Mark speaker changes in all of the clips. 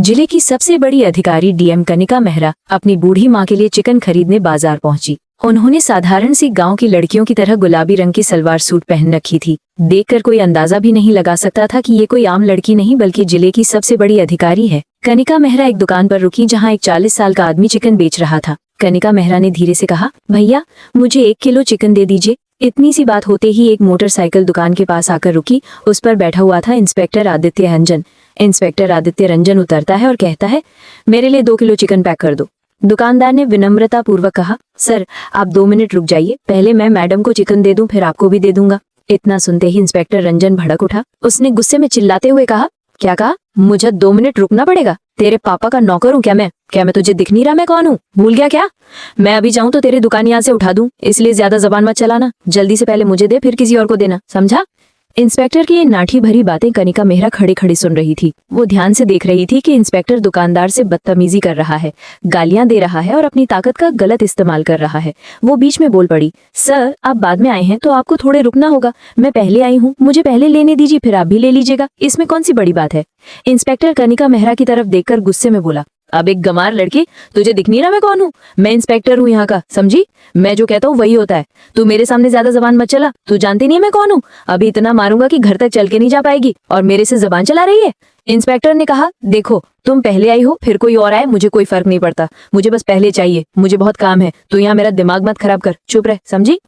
Speaker 1: जिले की सबसे बड़ी अधिकारी डीएम कनिका मेहरा अपनी बूढ़ी माँ के लिए चिकन खरीदने बाजार पहुंची। उन्होंने साधारण सी गांव की लड़कियों की तरह गुलाबी रंग की सलवार सूट पहन रखी थी। देखकर कोई अंदाजा भी नहीं लगा सकता था कि ये कोई आम लड़की नहीं बल्कि जिले की सबसे बड़ी अधिकारी है। कनिका मेहरा एक दुकान पर रुकी जहाँ एक 40 साल का आदमी चिकन बेच रहा था। कनिका मेहरा ने धीरे से कहा, भैया मुझे 1 किलो चिकन दे दीजिए। इतनी सी बात होते ही एक मोटरसाइकिल दुकान के पास आकर रुकी। उस पर बैठा हुआ था इंस्पेक्टर आदित्य रंजन। इंस्पेक्टर आदित्य रंजन उतरता है और कहता है, मेरे लिए 2 किलो चिकन पैक कर दो। दुकानदार ने विनम्रता पूर्वक कहा, सर आप 2 मिनट रुक जाइए, पहले मैं मैडम को चिकन दे दूं फिर आपको भी दे दूंगा। इतना सुनते ही इंस्पेक्टर रंजन भड़क उठा। उसने गुस्से में चिल्लाते हुए कहा, क्या कहा? मुझे 2 मिनट रुकना पड़ेगा? तेरे पापा का नौकर हूँ क्या मैं? क्या मैं तुझे दिख नहीं रहा मैं कौन हूँ? भूल गया क्या? मैं अभी जाऊँ तो तेरी दुकान यहाँ से उठा दूं, इसलिए ज्यादा जबान मत चलाना। जल्दी से पहले मुझे दे फिर किसी और को देना, समझा? इंस्पेक्टर की ये नाठी भरी बातें कनिका मेहरा खड़ी खड़ी सुन रही थी। वो ध्यान से देख रही थी कि इंस्पेक्टर दुकानदार से बदतमीजी कर रहा है, गालियां दे रहा है और अपनी ताकत का गलत इस्तेमाल कर रहा है। वो बीच में बोल पड़ी, सर आप बाद में आए हैं तो आपको थोड़े रुकना होगा। मैं पहले आई हूँ, मुझे पहले लेने दीजिए फिर आप भी ले लीजिएगा, इसमें कौन सी बड़ी बात है? इंस्पेक्टर कनिका मेहरा की तरफ देखकर गुस्से में बोला, अब एक गंवार लड़की, तुझे दिख नहीं रहा मैं कौन हूँ? मैं इंस्पेक्टर हूँ यहाँ का, समझी? मैं जो कहता हूँ वही होता है। तू मेरे सामने ज्यादा जबान मत चला, तू जानती नहीं है मैं कौन हूँ। अभी इतना मारूंगा कि घर तक चल के नहीं जा पाएगी और मेरे से जबान चला रही है। इंस्पेक्टर ने कहा, देखो तुम पहले आई हो फिर कोई और आए मुझे कोई फर्क नहीं पड़ता, मुझे बस पहले चाहिए, मुझे बहुत काम है। तू यहाँ मेरा दिमाग मत खराब कर, चुप रह, समझी?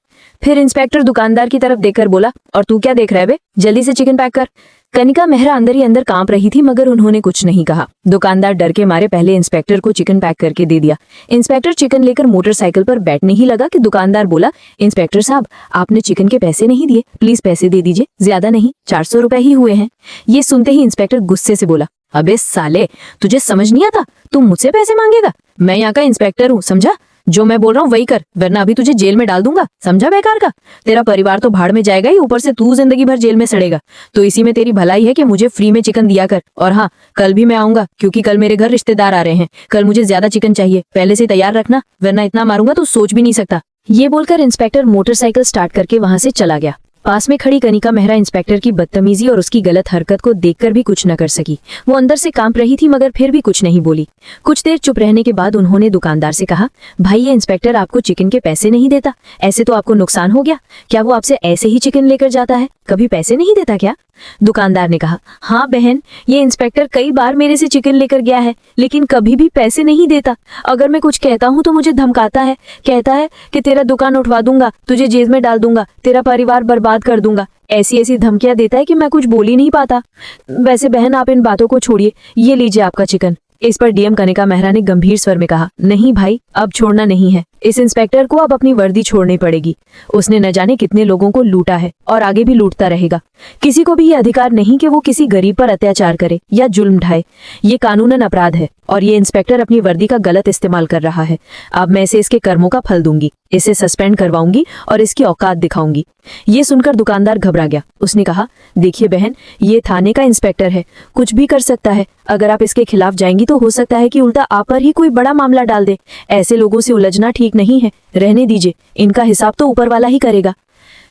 Speaker 1: फिर इंस्पेक्टर दुकानदार की तरफ देखकर बोला, और तू क्या देख रहा है बे? जल्दी से चिकन पैक कर। कनिका मेहरा अंदर ही अंदर कांप रही थी मगर उन्होंने कुछ नहीं कहा। दुकानदार डर के मारे पहले इंस्पेक्टर को चिकन पैक करके दे दिया। इंस्पेक्टर चिकन लेकर मोटरसाइकिल पर बैठने ही लगा कि दुकानदार बोला, इंस्पेक्टर साहब आपने चिकन के पैसे नहीं दिए, प्लीज पैसे दे दीजिए, ज्यादा नहीं 400 रुपए ही हुए हैं। ये सुनते ही इंस्पेक्टर गुस्से से बोला, अबे साले तुझे समझ नहीं आता, तू मुझसे पैसे मांगेगा? मैं यहाँ का इंस्पेक्टर हूँ, समझा? जो मैं बोल रहा हूँ वही कर, वरना अभी तुझे जेल में डाल दूंगा, समझा बेकार का? तेरा परिवार तो भाड़ में जाएगा ही, ऊपर से तू जिंदगी भर जेल में सड़ेगा। तो इसी में तेरी भलाई है कि मुझे फ्री में चिकन दिया कर। और हाँ, कल भी मैं आऊंगा क्योंकि कल मेरे घर रिश्तेदार आ रहे हैं। कल मुझे ज्यादा चिकन चाहिए, पहले से तैयार रखना, वरना इतना मारूंगा तो सोच भी नहीं सकता। ये बोलकर इंस्पेक्टर मोटरसाइकिल स्टार्ट करके वहां से चला गया। पास में खड़ी कनिका मेहरा इंस्पेक्टर की बदतमीजी और उसकी गलत हरकत को देखकर भी कुछ न कर सकी। वो अंदर से कांप रही थी मगर फिर भी कुछ नहीं बोली। कुछ देर चुप रहने के बाद उन्होंने दुकानदार से कहा, भाई ये इंस्पेक्टर आपको चिकन के पैसे नहीं देता, ऐसे तो आपको नुकसान हो गया। क्या वो आपसे ऐसे ही चिकन लेकर जाता है, कभी पैसे नहीं देता क्या? दुकानदार ने कहा, हाँ बहन, ये इंस्पेक्टर कई बार मेरे से चिकन लेकर गया है लेकिन कभी भी पैसे नहीं देता। अगर मैं कुछ कहता हूँ तो मुझे धमकाता है, कहता है कि तेरा दुकान उठवा दूंगा, तुझे जेल में डाल दूंगा, तेरा परिवार बर्बाद कर दूंगा। ऐसी ऐसी धमकियां देता है कि मैं कुछ बोल ही नहीं पाता। वैसे बहन आप इन बातों को छोड़िए, ये लीजिए आपका चिकन। इस पर डीएम कनिका मेहरा ने गंभीर स्वर में कहा, नहीं भाई अब छोड़ना नहीं है, इस इंस्पेक्टर को अब अपनी वर्दी छोड़नी पड़ेगी। उसने न जाने कितने लोगों को लूटा है और आगे भी लूटता रहेगा। किसी को भी ये अधिकार नहीं कि वो किसी गरीब पर अत्याचार करे या जुल्म ढाए। ये कानूनन अपराध है और ये इंस्पेक्टर अपनी वर्दी का गलत इस्तेमाल कर रहा है। अब मैं इसे इसके कर्मों का फल दूंगी, इसे सस्पेंड करवाऊंगी और इसकी औकात दिखाऊंगी। ये सुनकर दुकानदार घबरा गया। उसने कहा, देखिए बहन, ये थाने का इंस्पेक्टर है, कुछ भी कर सकता है। अगर आप इसके खिलाफ जाएंगी तो हो सकता है कि उल्टा आप पर ही कोई बड़ा मामला डाल दे। ऐसे लोगों से उलझना ठीक नहीं है, रहने दीजिए, इनका हिसाब तो ऊपर वाला ही करेगा।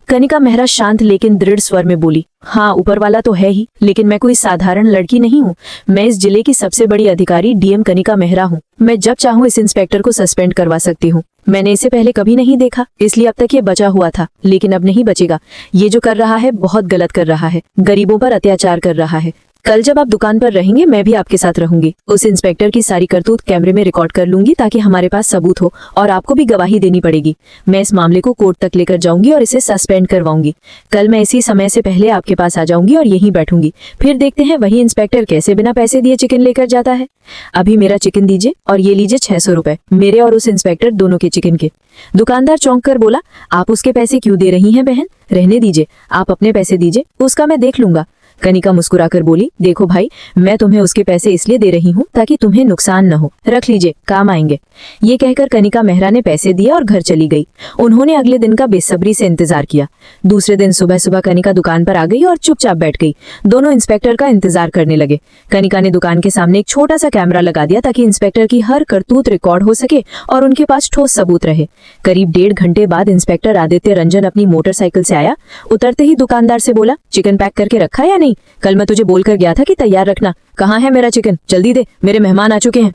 Speaker 1: कनिका मेहरा शांत लेकिन दृढ़ स्वर में बोली, हाँ ऊपर वाला तो है ही, लेकिन मैं कोई साधारण लड़की नहीं हूँ। मैं इस जिले की सबसे बड़ी अधिकारी डीएम कनिका मेहरा हूँ। मैं जब चाहूँ इस इंस्पेक्टर को सस्पेंड करवा सकती हूँ। मैंने इसे पहले कभी नहीं देखा, इसलिए अब तक ये बचा हुआ था, लेकिन अब नहीं बचेगा। ये जो कर रहा है बहुत गलत कर रहा है, गरीबों पर अत्याचार कर रहा है। कल जब आप दुकान पर रहेंगे मैं भी आपके साथ रहूंगी। उस इंस्पेक्टर की सारी करतूत कैमरे में रिकॉर्ड कर लूंगी ताकि हमारे पास सबूत हो और आपको भी गवाही देनी पड़ेगी। मैं इस मामले को कोर्ट तक लेकर जाऊंगी और इसे सस्पेंड करवाऊंगी। कल मैं इसी समय से पहले आपके पास आ जाऊंगी और यहीं बैठूंगी। फिर देखते हैं वही इंस्पेक्टर कैसे बिना पैसे दिए चिकन लेकर जाता है। अभी मेरा चिकन दीजिए और ये लीजिए 600 रुपए, मेरे और उस इंस्पेक्टर दोनों के चिकन के। दुकानदार चौंक कर बोला, आप उसके पैसे क्यों दे रही हैं बहन? रहने दीजिए, आप अपने पैसे दीजिए, उसका मैं देख लूंगा। कनिका मुस्कुराकर बोली, देखो भाई, मैं तुम्हें उसके पैसे इसलिए दे रही हूँ ताकि तुम्हें नुकसान न हो, रख लीजिए, काम आएंगे। ये कहकर कनिका मेहरा ने पैसे दिए और घर चली गई। उन्होंने अगले दिन का बेसब्री से इंतजार किया। दूसरे दिन सुबह सुबह कनिका दुकान पर आ गई और चुपचाप बैठ गई। दोनों इंस्पेक्टर का इंतजार करने लगे। कनिका ने दुकान के सामने एक छोटा सा कैमरा लगा दिया ताकि इंस्पेक्टर की हर करतूत रिकॉर्ड हो सके और उनके पास ठोस सबूत रहे। करीब 1.5 घंटे बाद इंस्पेक्टर आदित्य रंजन अपनी मोटरसाइकिल से आया। उतरते ही दुकानदार से बोला, चिकन पैक करके रखा या नहीं? नहीं? कल मैं तुझे बोलकर गया था कि तैयार रखना। कहाँ है मेरा चिकन? जल्दी दे, मेरे मेहमान आ चुके हैं।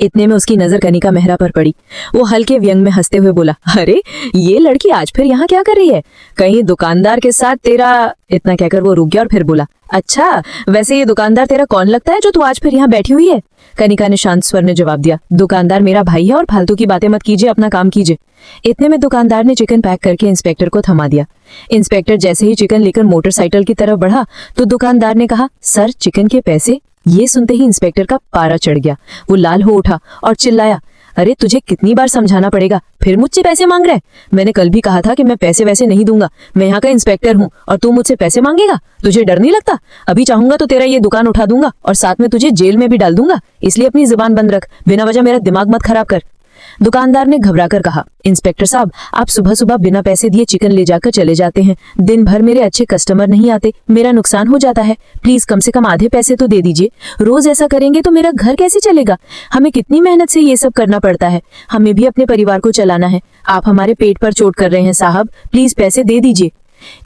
Speaker 1: इतने में उसकी नजर कनिका मेहरा पर पड़ी। वो हल्के व्यंग में हंसते हुए बोला, अरे ये लड़की आज फिर यहाँ क्या कर रही है? कहीं दुकानदार के साथ तेरा। इतना कहकर वो रुक गया और फिर बोला, अच्छा वैसे ये दुकानदार तेरा कौन लगता है जो तू आज फिर यहाँ बैठी हुई है? कनिका ने शांत स्वर में जवाब दिया, दुकानदार मेरा भाई है और फालतू की बातें मत कीजिए, अपना काम कीजिए। इतने में दुकानदार ने चिकन पैक करके इंस्पेक्टर को थमा दिया। इंस्पेक्टर जैसे ही चिकन लेकर मोटरसाइकिल की तरफ बढ़ा तो दुकानदार ने कहा, सर चिकन के पैसे। ये सुनते ही इंस्पेक्टर का पारा चढ़ गया। वो लाल हो उठा और चिल्लाया, अरे तुझे कितनी बार समझाना पड़ेगा, फिर मुझसे पैसे मांग रहा है? मैंने कल भी कहा था कि मैं पैसे वैसे नहीं दूंगा, मैं यहाँ का इंस्पेक्टर हूँ और तू मुझसे पैसे मांगेगा? तुझे डर नहीं लगता? अभी चाहूंगा तो तेरा ये दुकान उठा दूंगा और साथ में तुझे जेल में भी डाल दूंगा, इसलिए अपनी जुबान बंद रख, बिना वजह मेरा दिमाग मत खराब कर। दुकानदार ने घबराकर कहा, इंस्पेक्टर साहब आप सुबह सुबह बिना पैसे दिए चिकन ले जाकर चले जाते हैं, दिन भर मेरे अच्छे कस्टमर नहीं आते, मेरा नुकसान हो जाता है, प्लीज कम से कम आधे पैसे तो दे दीजिए। रोज ऐसा करेंगे तो मेरा घर कैसे चलेगा? हमें कितनी मेहनत से ये सब करना पड़ता है, हमें भी अपने परिवार को चलाना है। आप हमारे पेट पर चोट कर रहे हैं साहब, प्लीज पैसे दे दीजिए।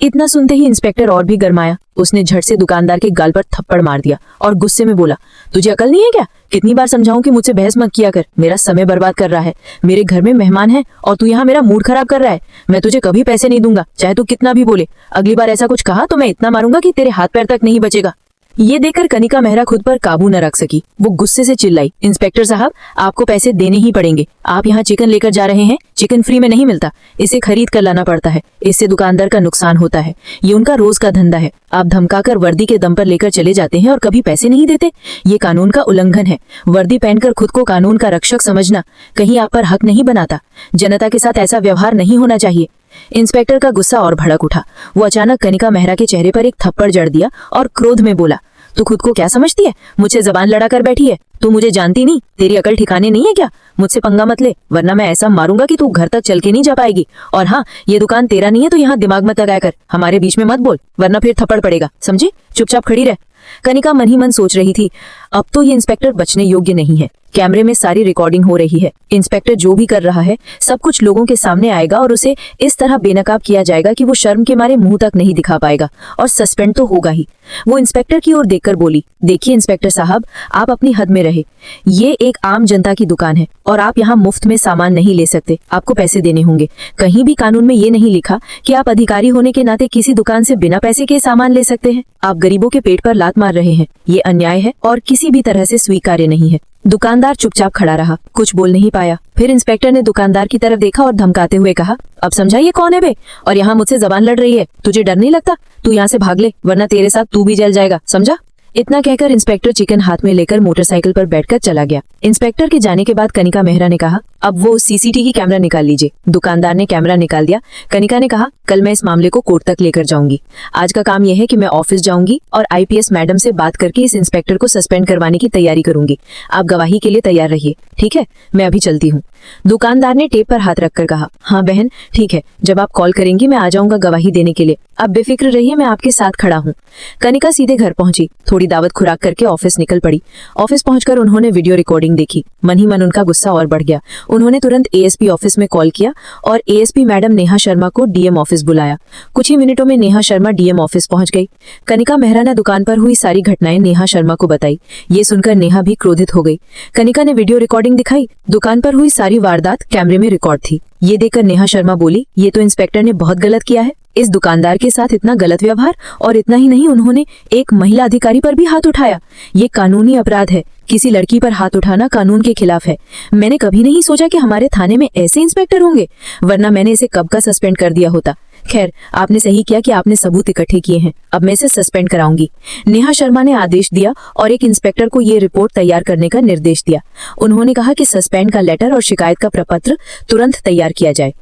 Speaker 1: इतना सुनते ही इंस्पेक्टर और भी गरमाया। उसने झट से दुकानदार के गाल पर थप्पड़ मार दिया और गुस्से में बोला, तुझे अकल नहीं है क्या? कितनी बार समझाऊं कि मुझसे बहस मत किया कर, मेरा समय बर्बाद कर रहा है। मेरे घर में मेहमान है और तू यहाँ मेरा मूड खराब कर रहा है। मैं तुझे कभी पैसे नहीं दूंगा, चाहे तू कितना भी बोले। अगली बार ऐसा कुछ कहा तो मैं इतना मारूंगा कि तेरे हाथ पैर तक नहीं बचेगा। ये देखकर कनिका मेहरा खुद पर काबू न रख सकी। वो गुस्से से चिल्लाई, इंस्पेक्टर साहब आपको पैसे देने ही पड़ेंगे। आप यहाँ चिकन लेकर जा रहे हैं, चिकन फ्री में नहीं मिलता, इसे खरीद कर लाना पड़ता है, इससे दुकानदार का नुकसान होता है, ये उनका रोज का धंधा है। आप धमकाकर वर्दी के दम पर लेकर चले जाते हैं और कभी पैसे नहीं देते, ये कानून का उल्लंघन है। वर्दी पहनकर खुद को कानून का रक्षक समझना कहीं आप पर हक नहीं बनाता। जनता के साथ ऐसा व्यवहार नहीं होना चाहिए। इंस्पेक्टर का गुस्सा और भड़क उठा। वो अचानक कनिका मेहरा के चेहरे पर एक थप्पड़ जड़ दिया और क्रोध में बोला, तू खुद को क्या समझती है? मुझसे जबान लड़ा कर बैठी है? तू मुझे जानती नहीं? तेरी अकल ठिकाने नहीं है क्या? मुझसे पंगा मत ले, वरना मैं ऐसा मारूंगा कि तू घर तक चल के नहीं जा पाएगी। और हाँ, ये दुकान तेरा नहीं है तो यहाँ दिमाग मत लगाया कर, हमारे बीच में मत बोल, वरना फिर थप्पड़ पड़ेगा, समझी? चुपचाप खड़ी रह। कनिका मन ही मन सोच रही थी, अब तो ये इंस्पेक्टर बचने योग्य नहीं है। कैमरे में सारी रिकॉर्डिंग हो रही है। इंस्पेक्टर जो भी कर रहा है सब कुछ लोगों के सामने आएगा और उसे इस तरह बेनकाब किया जाएगा कि वो शर्म के मारे मुंह तक नहीं दिखा पाएगा और सस्पेंड तो होगा ही। वो इंस्पेक्टर की ओर देखकर बोली, देखिए इंस्पेक्टर साहब, आप अपनी हद में रहे। ये एक आम जनता की दुकान है और आप यहाँ मुफ्त में सामान नहीं ले सकते, आपको पैसे देने होंगे। कहीं भी कानून में ये नहीं लिखा कि आप अधिकारी होने के नाते किसी दुकान से बिना पैसे के सामान ले सकते हैं। आप गरीबों के पेट पर लात मार रहे हैं, ये अन्याय है और किसी भी तरह से स्वीकार्य नहीं है। दुकानदार चुपचाप खड़ा रहा, कुछ बोल नहीं पाया। फिर इंस्पेक्टर ने दुकानदार की तरफ देखा और धमकाते हुए कहा, अब समझा ये कौन है बे, और यहाँ मुझसे जबान लड़ रही है? तुझे डर नहीं लगता? तू यहाँ से भाग ले, वरना तेरे साथ तू भी जल जाएगा, समझा? इतना कहकर इंस्पेक्टर चिकन हाथ में लेकर मोटरसाइकिल पर बैठकर चला गया। इंस्पेक्टर के जाने के बाद कनिका मेहरा ने कहा, अब वो सीसीटीवी कैमरा निकाल लीजिए। दुकानदार ने कैमरा निकाल दिया। कनिका ने कहा, कल मैं इस मामले को कोर्ट तक लेकर जाऊंगी। आज का काम यह है कि मैं ऑफिस जाऊंगी और आईपीएस मैडम से बात करके इस इंस्पेक्टर को सस्पेंड करवाने की तैयारी करूंगी। आप गवाही के लिए तैयार रहिए, ठीक है? मैं अभी चलती हूँ। दुकानदार ने टेप पर हाथ रखकर कहा, हाँ बहन ठीक है, जब आप कॉल करेंगी मैं आ जाऊंगा गवाही देने के लिए। आप बेफिक्र रहिए, मैं आपके साथ खड़ा हूँ। कनिका सीधे घर पहुंची, थोड़ी दावत खुराक करके ऑफिस निकल पड़ी। ऑफिस पहुंचकर उन्होंने वीडियो रिकॉर्डिंग देखी। मन ही मन उनका गुस्सा और बढ़ गया। उन्होंने तुरंत एएसपी ऑफिस में कॉल किया और एएसपी मैडम नेहा शर्मा को डीएम ऑफिस बुलाया। कुछ ही मिनटों में नेहा शर्मा डीएम ऑफिस पहुंच गई। कनिका मेहरा ने दुकान पर हुई सारी घटनाएं नेहा शर्मा को बताई। ये सुनकर नेहा भी क्रोधित हो गई। कनिका ने वीडियो रिकॉर्डिंग दिखाई। दुकान पर हुई सारी वारदात कैमरे में रिकॉर्ड थी। ये देखकर नेहा शर्मा बोली, ये तो इंस्पेक्टर ने बहुत गलत किया है। इस दुकानदार के साथ इतना गलत व्यवहार, और इतना ही नहीं, उन्होंने एक महिला अधिकारी पर भी हाथ उठाया। ये कानूनी अपराध है। किसी लड़की पर हाथ उठाना कानून के खिलाफ है। मैंने कभी नहीं सोचा कि हमारे थाने में ऐसे इंस्पेक्टर होंगे, वरना मैंने इसे कब का सस्पेंड कर दिया होता। खैर, आपने सही किया कि आपने सबूत इकट्ठे किए हैं। अब मैं इसे सस्पेंड कराऊंगी। नेहा शर्मा ने आदेश दिया और एक इंस्पेक्टर को ये रिपोर्ट तैयार करने का निर्देश दिया। उन्होंने कहा कि सस्पेंड का लेटर और शिकायत का प्रपत्र तुरंत तैयार किया जाए।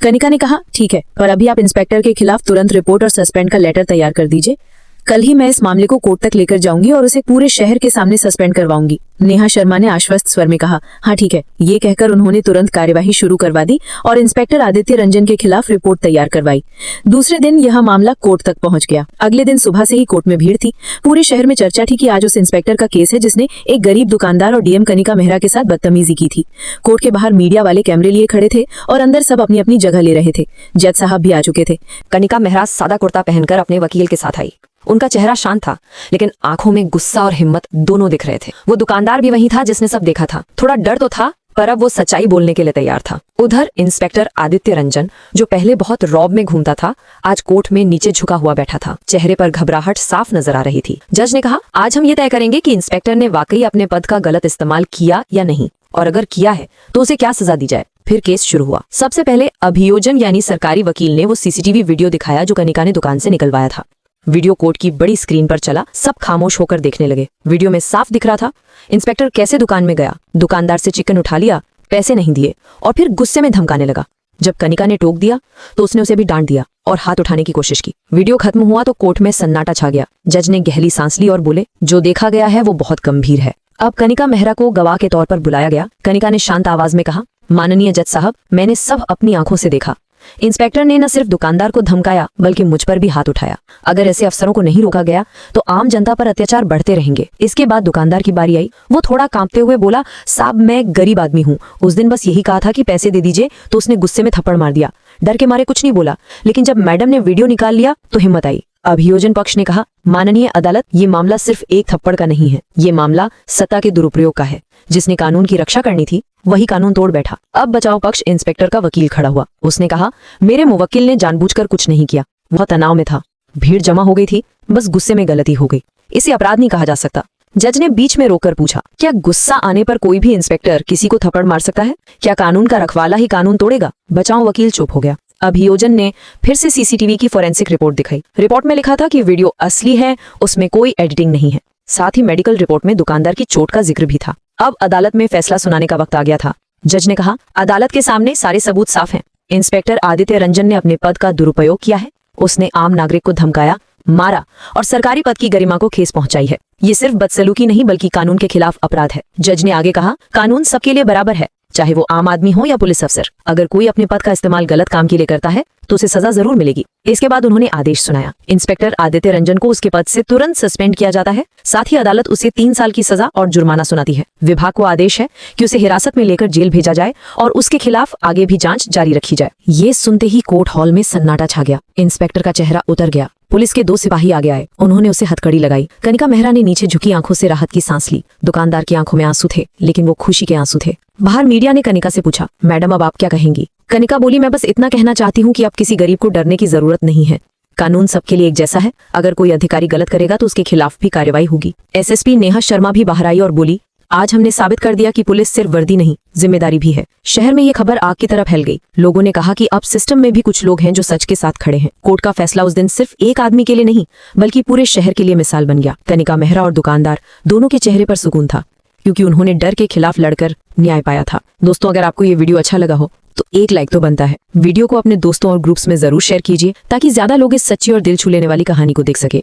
Speaker 1: कनिका ने कहा, ठीक है, पर अभी आप इंस्पेक्टर के खिलाफ तुरंत रिपोर्ट और सस्पेंड का लेटर तैयार कर दीजिए। कल ही मैं इस मामले को कोर्ट तक लेकर जाऊंगी और उसे पूरे शहर के सामने सस्पेंड करवाऊंगी। नेहा शर्मा ने आश्वस्त स्वर में कहा, हाँ ठीक है। ये कहकर उन्होंने तुरंत कार्यवाही शुरू करवा दी और इंस्पेक्टर आदित्य रंजन के खिलाफ रिपोर्ट तैयार करवाई। दूसरे दिन यह मामला कोर्ट तक पहुंच गया। अगले दिन सुबह से ही कोर्ट में भीड़ थी। पूरे शहर में चर्चा थी कि आज उस इंस्पेक्टर का केस है जिसने एक गरीब दुकानदार और डीएम कनिका मेहरा के साथ बदतमीजी की थी। कोर्ट के बाहर मीडिया वाले कैमरे लिए खड़े थे और अंदर सब अपनी अपनी जगह ले रहे थे। जज साहब भी आ चुके थे।
Speaker 2: कनिका मेहरा सादा कुर्ता पहनकर अपने वकील के साथ आई। उनका चेहरा शांत था, लेकिन आंखों में गुस्सा और हिम्मत दोनों दिख रहे थे। वो दुकानदार भी वही था जिसने सब देखा था। थोड़ा डर तो था, पर अब वो सच्चाई बोलने के लिए तैयार था। उधर इंस्पेक्टर आदित्य रंजन, जो पहले बहुत रौब में घूमता था, आज कोर्ट में नीचे झुका हुआ बैठा था। चेहरे पर घबराहट साफ नजर आ रही थी। जज ने कहा, आज हम ये तय करेंगे कि इंस्पेक्टर ने वाकई अपने पद का गलत इस्तेमाल किया या नहीं, और अगर किया है तो उसे क्या सजा दी जाए। फिर केस शुरू हुआ। सबसे पहले अभियोजन यानी सरकारी वकील ने वो सीसीटीवी वीडियो दिखाया जो कनिका ने दुकान से निकलवाया था। वीडियो कोर्ट की बड़ी स्क्रीन पर चला। सब खामोश होकर देखने लगे। वीडियो में साफ दिख रहा था इंस्पेक्टर कैसे दुकान में गया, दुकानदार से चिकन उठा लिया, पैसे नहीं दिए और फिर गुस्से में धमकाने लगा। जब कनिका ने टोक दिया तो उसने उसे भी डांट दिया और हाथ उठाने की कोशिश की। वीडियो खत्म हुआ तो कोर्ट में सन्नाटा छा गया। जज ने गहरी सांस ली और बोले, जो देखा गया है वो बहुत गंभीर है। अब कनिका मेहरा को गवाह के तौर पर बुलाया गया। कनिका ने शांत आवाज में कहा, माननीय जज साहब, मैंने सब अपनी आंखों से देखा। इंस्पेक्टर ने न सिर्फ दुकानदार को धमकाया बल्कि मुझ पर भी हाथ उठाया। अगर ऐसे अफसरों को नहीं रोका गया तो आम जनता पर अत्याचार बढ़ते रहेंगे। इसके बाद दुकानदार की बारी आई। वो थोड़ा कांपते हुए बोला, साहब मैं गरीब आदमी हूँ, उस दिन बस यही कहा था कि पैसे दे दीजिए, तो उसने गुस्से में थप्पड़ मार दिया। डर के मारे कुछ नहीं बोला, लेकिन जब मैडम ने वीडियो निकाल लिया तो हिम्मत आई। अभियोजन पक्ष ने कहा, माननीय अदालत, ये मामला सिर्फ एक थप्पड़ का नहीं है, ये मामला सत्ता के दुरुपयोग का है। जिसने कानून की रक्षा करनी थी वही कानून तोड़ बैठा। अब बचाव पक्ष इंस्पेक्टर का वकील खड़ा हुआ। उसने कहा, मेरे मुवक्किल ने जानबूझकर कुछ नहीं किया, वह तनाव में था, भीड़ जमा हो गई थी, बस गुस्से में गलती हो गई, इसे अपराध नहीं कहा जा सकता। जज ने बीच में रोककर पूछा, क्या गुस्सा आने पर कोई भी इंस्पेक्टर किसी को थप्पड़ मार सकता है? क्या कानून का रखवाला ही कानून तोड़ेगा? बचाव वकील चुप हो गया। अभियोजन ने फिर से सीसीटीवी की फोरेंसिक रिपोर्ट दिखाई। रिपोर्ट में लिखा था कि वीडियो असली है, उसमें कोई एडिटिंग नहीं है। साथ ही मेडिकल रिपोर्ट में दुकानदार की चोट का जिक्र भी था। अब अदालत में फैसला सुनाने का वक्त आ गया था। जज ने कहा, अदालत के सामने सारे सबूत साफ हैं। इंस्पेक्टर आदित्य रंजन ने अपने पद का दुरुपयोग किया है। उसने आम नागरिक को धमकाया, मारा और सरकारी पद की गरिमा को ठेस पहुंचाई है। ये सिर्फ बदसलूकी नहीं बल्कि कानून के खिलाफ अपराध है। जज ने आगे कहा, कानून सबके लिए बराबर है, चाहे वो आम आदमी हो या पुलिस अफसर। अगर कोई अपने पद का इस्तेमाल गलत काम के लिए करता है तो उसे सजा जरूर मिलेगी। इसके बाद उन्होंने आदेश सुनाया। इंस्पेक्टर आदित्य रंजन को उसके पद से तुरंत सस्पेंड किया जाता है। साथ ही अदालत उसे 3 साल की सजा और जुर्माना सुनाती है। विभाग को आदेश है कि उसे हिरासत में लेकर जेल भेजा जाए और उसके खिलाफ आगे भी जांच जारी रखी जाए। ये सुनते ही कोर्ट हॉल में सन्नाटा छा गया। इंस्पेक्टर का चेहरा उतर गया। पुलिस के 2 सिपाही आगे आए। उन्होंने उसे हथकड़ी लगाई। कनिका मेहरा ने नीचे झुकी आंखों से राहत की सांस ली। दुकानदार की आंखों में आंसू थे, लेकिन वो खुशी के आंसू थे। बाहर मीडिया ने कनिका से पूछा, मैडम अब आप क्या कहेंगी? कनिका बोली, मैं बस इतना कहना चाहती हूँ कि अब किसी गरीब को डरने की जरूरत नहीं है। कानून सबके लिए एक जैसा है। अगर कोई अधिकारी गलत करेगा तो उसके खिलाफ भी कार्रवाई होगी। एसएसपी नेहा शर्मा भी बाहर आई और बोली, आज हमने साबित कर दिया कि पुलिस सिर्फ वर्दी नहीं, जिम्मेदारी भी है। शहर में ये खबर आग की तरह फैल गई। लोगों ने कहा कि अब सिस्टम में भी कुछ लोग हैं जो सच के साथ खड़े हैं। कोर्ट का फैसला उस दिन सिर्फ एक आदमी के लिए नहीं बल्कि पूरे शहर के लिए मिसाल बन गया। कनिका मेहरा और दुकानदार दोनों के चेहरे पर सुकून था, क्योंकि उन्होंने डर के खिलाफ लड़कर न्याय पाया था। दोस्तों, अगर आपको ये वीडियो अच्छा लगा हो तो एक लाइक तो बनता है। वीडियो को अपने दोस्तों और ग्रुप्स में जरूर शेयर कीजिए ताकि ज्यादा लोग इस सच्ची और दिल छू लेने वाली कहानी को देख सके।